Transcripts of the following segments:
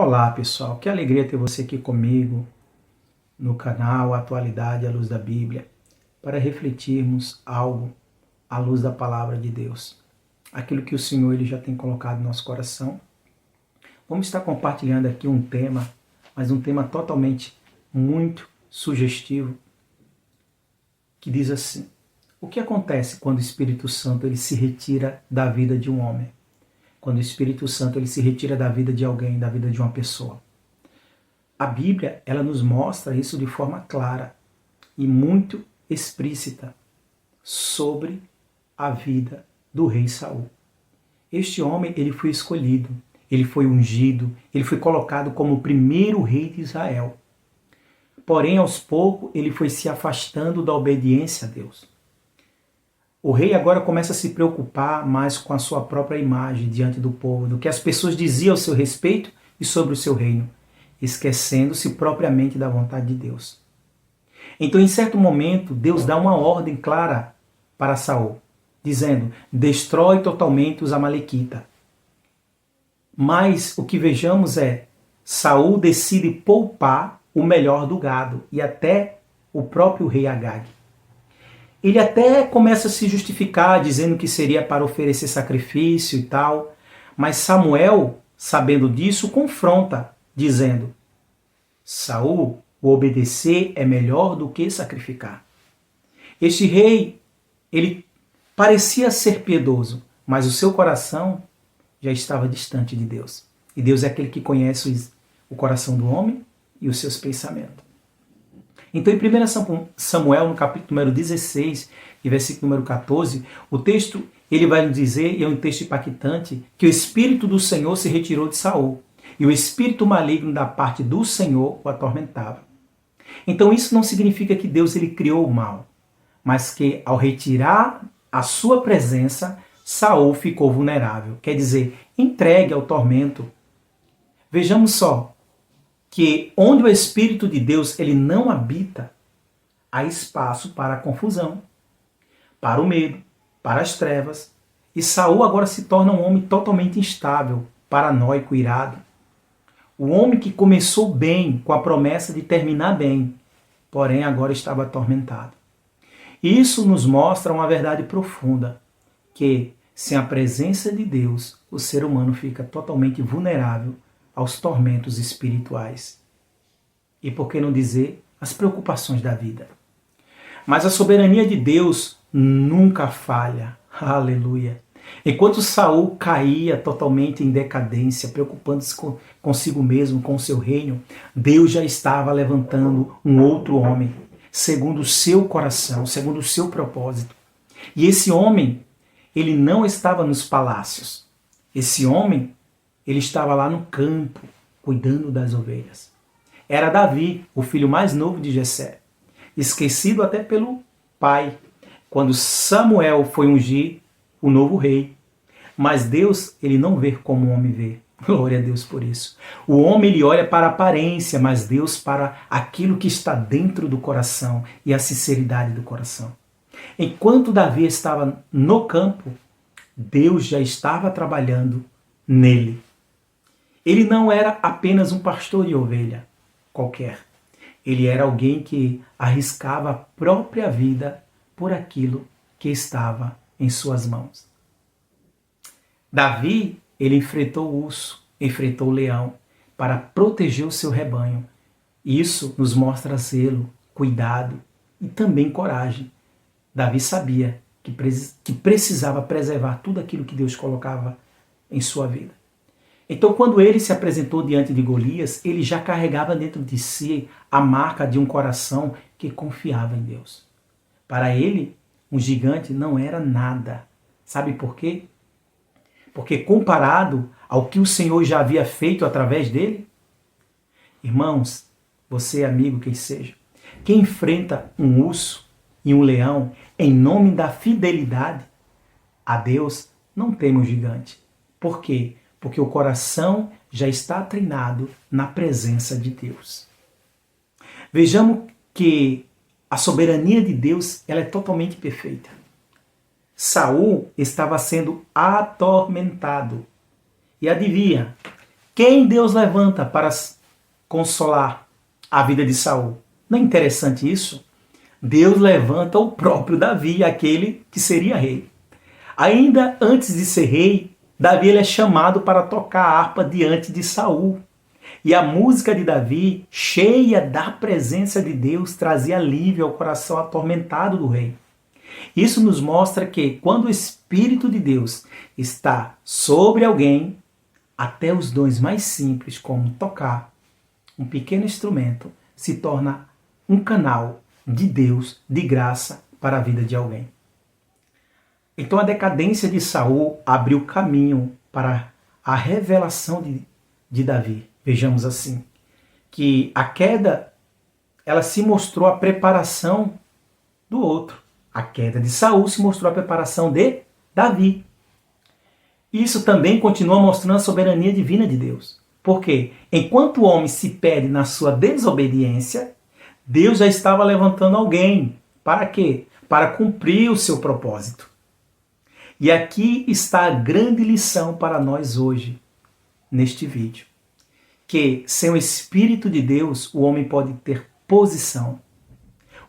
Olá pessoal, que alegria ter você aqui comigo no canal Atualidade à Luz da Bíblia para refletirmos algo à luz da Palavra de Deus. Aquilo que o Senhor ele já tem colocado no nosso coração. Vamos estar compartilhando aqui um tema, mas um tema totalmente muito sugestivo, que diz assim: o que acontece quando o Espírito Santo ele se retira da vida de um homem? Quando o Espírito Santo ele se retira da vida de alguém, da vida de uma pessoa. A Bíblia ela nos mostra isso de forma clara e muito explícita sobre a vida do rei Saul. Este homem ele foi escolhido, ele foi ungido, ele foi colocado como o primeiro rei de Israel. Porém, aos poucos, ele foi se afastando da obediência a Deus. O rei agora começa a se preocupar mais com a sua própria imagem diante do povo, do que as pessoas diziam ao seu respeito e sobre o seu reino, esquecendo-se propriamente da vontade de Deus. Então, em certo momento, Deus dá uma ordem clara para Saul, dizendo: destrói totalmente os amalequitas. Mas o que vejamos é, Saul decide poupar o melhor do gado e até o próprio rei Agag. Ele até começa a se justificar, dizendo que seria para oferecer sacrifício e tal, mas Samuel, sabendo disso, confronta, dizendo: Saul, o obedecer é melhor do que sacrificar. Este rei, ele parecia ser piedoso, mas o seu coração já estava distante de Deus. E Deus é aquele que conhece o coração do homem e os seus pensamentos. Então, em 1 Samuel, no capítulo número 16 e versículo número 14, o texto ele vai nos dizer, e é um texto impactante, que o Espírito do Senhor se retirou de Saul, e o espírito maligno da parte do Senhor o atormentava. Então, isso não significa que Deus ele criou o mal, mas que ao retirar a sua presença, Saul ficou vulnerável, quer dizer, entregue ao tormento. Vejamos só, que onde o Espírito de Deus ele não habita, há espaço para a confusão, para o medo, para as trevas. E Saul agora se torna um homem totalmente instável, paranoico, irado. O homem que começou bem, com a promessa de terminar bem, porém agora estava atormentado. Isso nos mostra uma verdade profunda, que sem a presença de Deus, o ser humano fica totalmente vulnerável aos tormentos espirituais. E por que não dizer as preocupações da vida? Mas a soberania de Deus nunca falha. Aleluia! Enquanto Saul caía totalmente em decadência, preocupando-se consigo mesmo, com o seu reino, Deus já estava levantando um outro homem, segundo o seu coração, segundo o seu propósito. E esse homem, ele não estava nos palácios. Esse homem, ele estava lá no campo, cuidando das ovelhas. Era Davi, o filho mais novo de Jessé, esquecido até pelo pai, quando Samuel foi ungir o novo rei. Mas Deus, ele não vê como o homem vê. Glória a Deus por isso. O homem, ele olha para a aparência, mas Deus para aquilo que está dentro do coração e a sinceridade do coração. Enquanto Davi estava no campo, Deus já estava trabalhando nele. Ele não era apenas um pastor de ovelha qualquer. Ele era alguém que arriscava a própria vida por aquilo que estava em suas mãos. Davi, ele enfrentou o urso, enfrentou o leão para proteger o seu rebanho. Isso nos mostra zelo, cuidado e também coragem. Davi sabia que precisava preservar tudo aquilo que Deus colocava em sua vida. Então, quando ele se apresentou diante de Golias, ele já carregava dentro de si a marca de um coração que confiava em Deus. Para ele, um gigante não era nada. Sabe por quê? Porque comparado ao que o Senhor já havia feito através dele, irmãos, você amigo quem seja, quem enfrenta um urso e um leão em nome da fidelidade a Deus, não teme um gigante. Por quê? Porque o coração já está treinado na presença de Deus. Vejamos que a soberania de Deus ela é totalmente perfeita. Saul estava sendo atormentado. E adivinha, Quem Deus levanta para consolar a vida de Saul? Não é interessante isso? Deus levanta o próprio Davi, aquele que seria rei. Ainda antes de ser rei, Davi ele é chamado para tocar a harpa diante de Saul. E a música de Davi, cheia da presença de Deus, trazia alívio ao coração atormentado do rei. Isso nos mostra que quando o Espírito de Deus está sobre alguém, até os dons mais simples, como tocar um pequeno instrumento, se torna um canal de Deus, de graça, para a vida de alguém. Então a decadência de Saul abriu caminho para a revelação de Davi. Vejamos assim, que a queda, ela se mostrou a preparação do outro. A queda de Saul se mostrou a preparação de Davi. Isso também continua mostrando a soberania divina de Deus. Porque enquanto o homem se perde na sua desobediência, Deus já estava levantando alguém. Para quê? Para cumprir o seu propósito. E aqui está a grande lição para nós hoje, neste vídeo. Que sem o Espírito de Deus, o homem pode ter posição,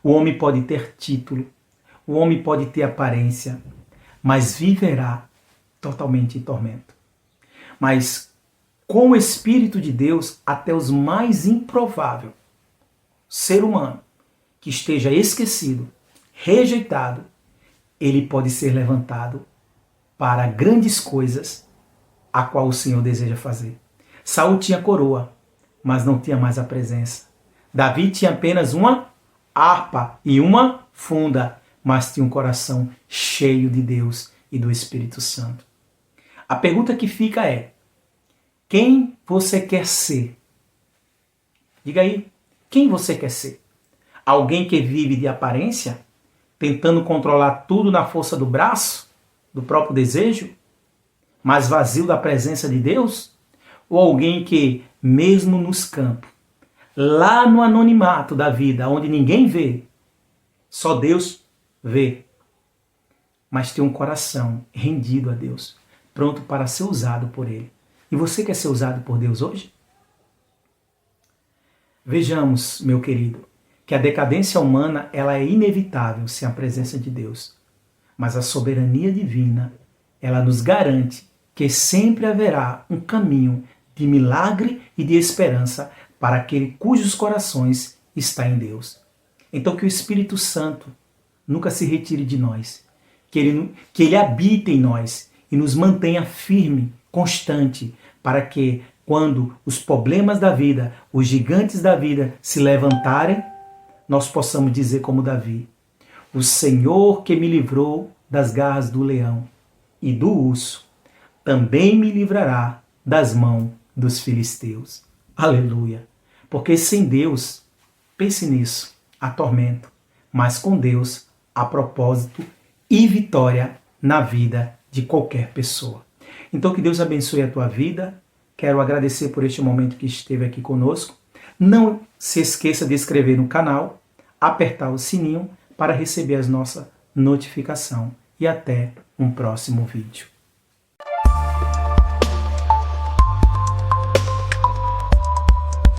o homem pode ter título, o homem pode ter aparência, mas viverá totalmente em tormento. Mas com o Espírito de Deus, até os mais improvável ser humano que esteja esquecido, rejeitado, ele pode ser levantado para grandes coisas a qual o Senhor deseja fazer. Saul tinha coroa, mas não tinha mais a presença. Davi tinha apenas uma harpa e uma funda, mas tinha um coração cheio de Deus e do Espírito Santo. A pergunta que fica é: quem você quer ser? Diga aí, quem você quer ser? Alguém que vive de aparência, tentando controlar tudo na força do braço, do próprio desejo, mas vazio da presença de Deus? Ou alguém que, mesmo nos campos, lá no anonimato da vida, onde ninguém vê, só Deus vê, mas tem um coração rendido a Deus, pronto para ser usado por Ele? E você quer ser usado por Deus hoje? Vejamos, meu querido, que a decadência humana ela é inevitável sem a presença de Deus. Mas a soberania divina, ela nos garante que sempre haverá um caminho de milagre e de esperança para aquele cujos corações está em Deus. Então que o Espírito Santo nunca se retire de nós, que ele habite em nós e nos mantenha firme, constante, para que quando os problemas da vida, os gigantes da vida se levantarem, nós possamos dizer como Davi: o Senhor que me livrou das garras do leão e do urso, também me livrará das mãos dos filisteus. Aleluia! Porque sem Deus, pense nisso, há tormento, mas com Deus há propósito e vitória na vida de qualquer pessoa. Então que Deus abençoe a tua vida. Quero agradecer por este momento que esteve aqui conosco. Não se esqueça de inscrever no canal, apertar o sininho para receber as nossas notificações. E até um próximo vídeo.